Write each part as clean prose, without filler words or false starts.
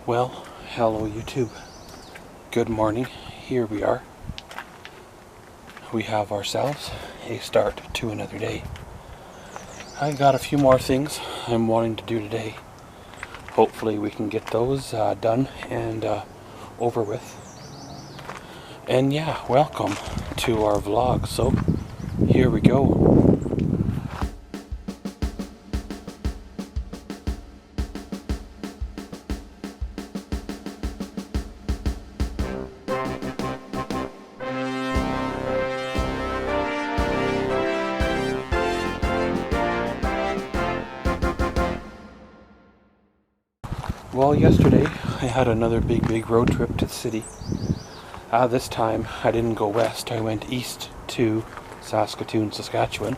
Well, hello YouTube. Good morning. Here we are. We have ourselves a start to another day. I got a few more things I'm wanting to do today. Hopefully we can get those done and over with. And yeah, welcome to our vlog. So here we go. Well, yesterday I had another big road trip to the city. This time I didn't go west, I went east to Saskatoon, Saskatchewan.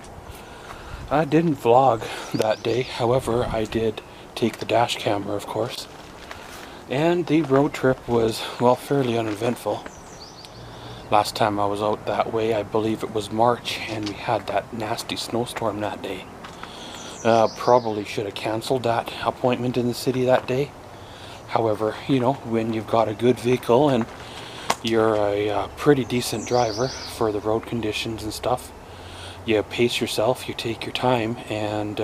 I didn't vlog that day, however I did take the dash camera, of course. And the road trip was, well, fairly uneventful. Last time I was out that way, I believe it was March, and we had that nasty snowstorm that day. Probably should have cancelled that appointment in the city that day. However, you know, when you've got a good vehicle and you're a pretty decent driver for the road conditions and stuff, you pace yourself, you take your time, and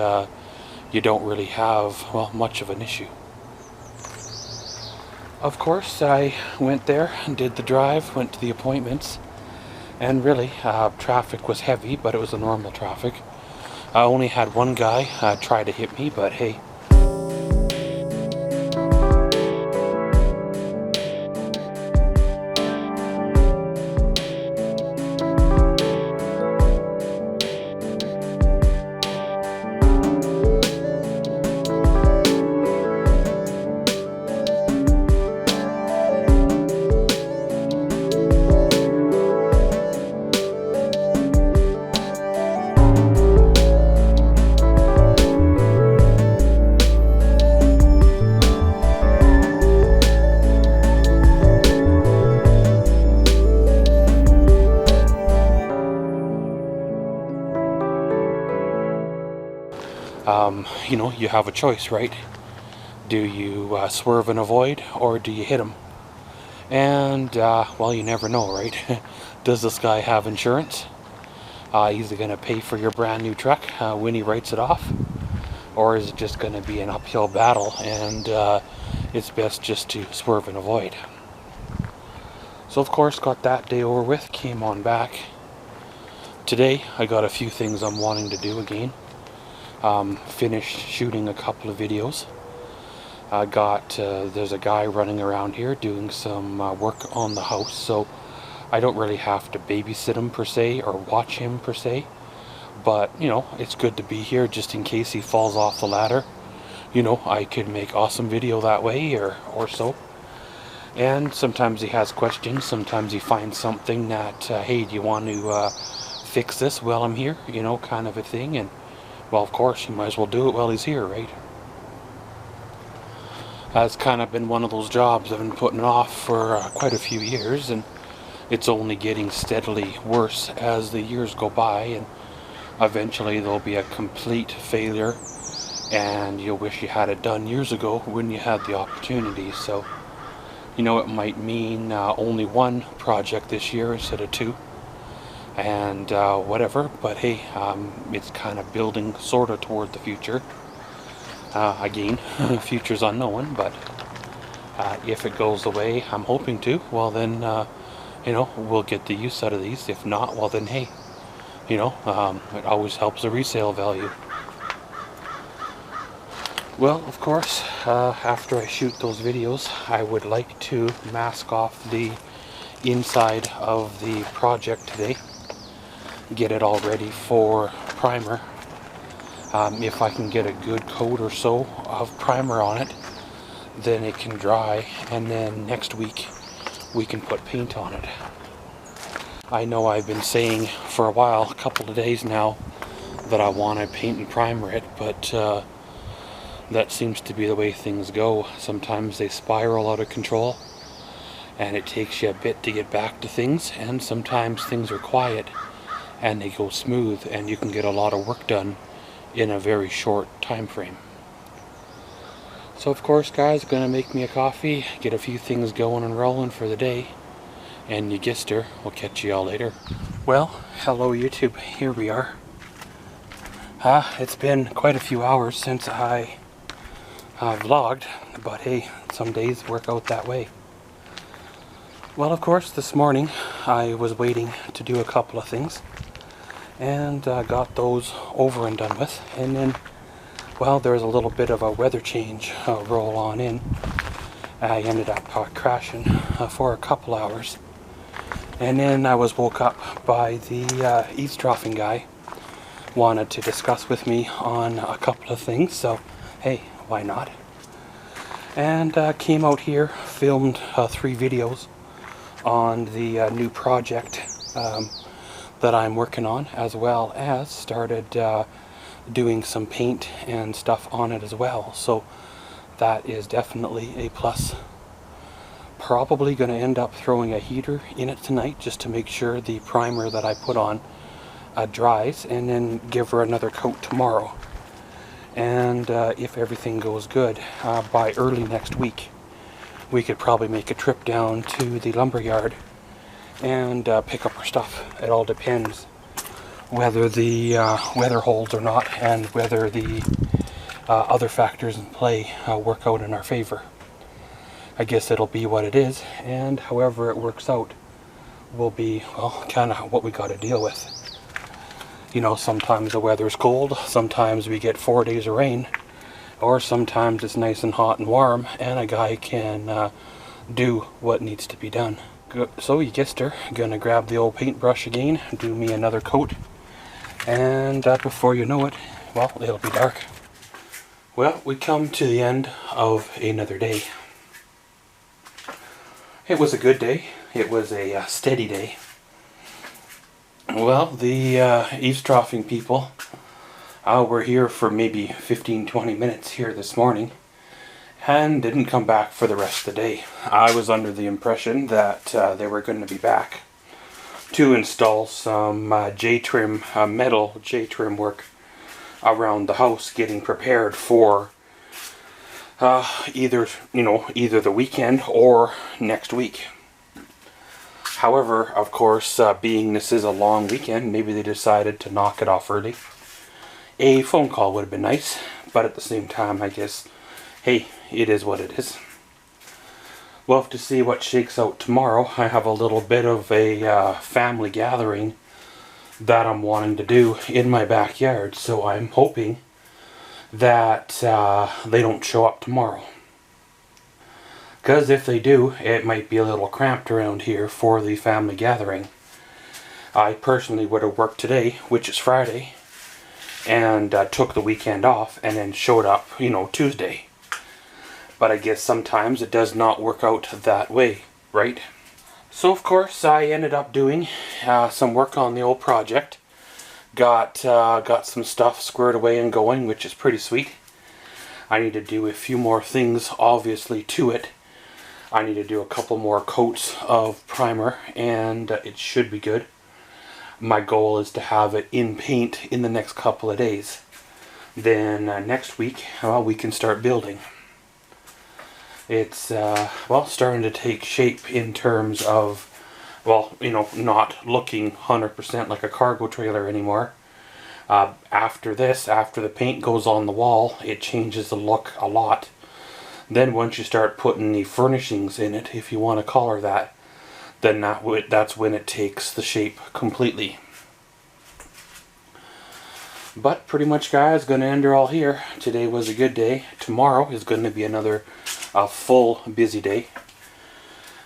you don't really have, well, much of an issue. Of course, I went there and did the drive, went to the appointments, and really, traffic was heavy, but it was a normal traffic. I only had one guy try to hit me, but hey. You know, you have a choice, right? Do you swerve and avoid, or do you hit him? And, well, you never know, right? Does this guy have insurance? Is he going to pay for your brand new truck when he writes it off? Or is it just going to be an uphill battle, and it's best just to swerve and avoid? So, of course, got that day over with, came on back. Today, I got a few things I'm wanting to do again. Finished shooting a couple of videos. There's a guy running around here doing some work on the house, so I don't really have to babysit him per se or watch him per se, but you know, it's good to be here just in case he falls off the ladder. You know, I could make awesome video that way or so. And sometimes he has questions, sometimes he finds something that hey, do you want to fix this while I'm here, you know, kind of a thing. And well, of course, you might as well do it while he's here, right? That's kind of been one of those jobs I've been putting off for quite a few years, and it's only getting steadily worse as the years go by, and eventually there'll be a complete failure, and you'll wish you had it done years ago when you had the opportunity. So, you know, it might mean only one project this year instead of two. And whatever, but hey, it's kind of building sort of toward the future. Again, future's unknown, but if it goes the way I'm hoping to, well then, you know, we'll get the use out of these. If not, well then, hey, you know, it always helps the resale value. Well, of course, after I shoot those videos, I would like to mask off the inside of the project today. Get it all ready for primer. If I can get a good coat or so of primer on it, then it can dry, and then next week we can put paint on it. I know I've been saying for a while, a couple of days now, that I want to paint and primer it, but that seems to be the way things go. Sometimes they spiral out of control and it takes you a bit to get back to things, and sometimes things are quiet and they go smooth and you can get a lot of work done in a very short time frame. So of course guys, gonna make me a coffee, get a few things going and rolling for the day. And you guessed her, we'll catch you all later. Well, hello YouTube, here we are. It's been quite a few hours since I vlogged, but hey, some days work out that way. Well, of course, this morning I was waiting to do a couple of things and got those over and done with, and then, well, there was a little bit of a weather change roll on in. I ended up crashing for a couple hours, and then I was woke up by the eavesdropping guy. Wanted to discuss with me on a couple of things, so hey, why not? And came out here, filmed 3 videos on the new project that I'm working on, as well as started doing some paint and stuff on it as well. So that is definitely a plus. Probably going to end up throwing a heater in it tonight just to make sure the primer that I put on dries, and then give her another coat tomorrow. And if everything goes good, by early next week we could probably make a trip down to the lumber yard and pick up our stuff. It all depends whether the weather holds or not, and whether the other factors in play work out in our favor. I guess it'll be what it is, and however it works out will be, well, kind of what we got to deal with. You know, sometimes the weather's cold, sometimes we get 4 days of rain, or sometimes it's nice and hot and warm, and a guy can do what needs to be done. So you guessed her, gonna grab the old paintbrush again, do me another coat, and before you know it, well, it'll be dark. Well, we come to the end of another day. It was a good day. It was a steady day. Well, the eavesdropping people were here for maybe 15-20 minutes here this morning and didn't come back for the rest of the day. I was under the impression that they were going to be back to install some J-trim, metal J-trim work around the house, getting prepared for either the weekend or next week. However, of course, being this is a long weekend, maybe they decided to knock it off early. A phone call would have been nice, but at the same time, I guess, hey, it is what it is. We'll have to see what shakes out tomorrow. I have a little bit of a family gathering that I'm wanting to do in my backyard, so I'm hoping that they don't show up tomorrow. Because if they do, it might be a little cramped around here for the family gathering. I personally would have worked today, which is Friday, and took the weekend off and then showed up, Tuesday. But I guess sometimes it does not work out that way, right? So of course I ended up doing some work on the old project. Got some stuff squared away and going, which is pretty sweet. I need to do a few more things, obviously, to it. I need to do a couple more coats of primer, and it should be good. My goal is to have it in paint in the next couple of days. Then next week, well, we can start building. It's, well, starting to take shape in terms of, well, not looking 100% like a cargo trailer anymore. After this, after the paint goes on the wall, it changes the look a lot. Then once you start putting the furnishings in it, if you want to call her that, then that's when it takes the shape completely. But pretty much, guys, going to end her all here. Today was a good day. Tomorrow is going to be another full busy day.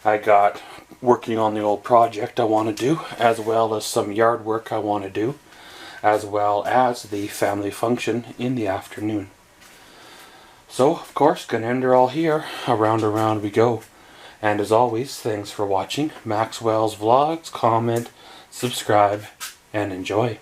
I got working on the old project I want to do, as well as some yard work I want to do, as well as the family function in the afternoon. So, of course, gonna end her all here. Around we go. And as always, thanks for watching Maxwell's Vlogs. Comment, subscribe, and enjoy.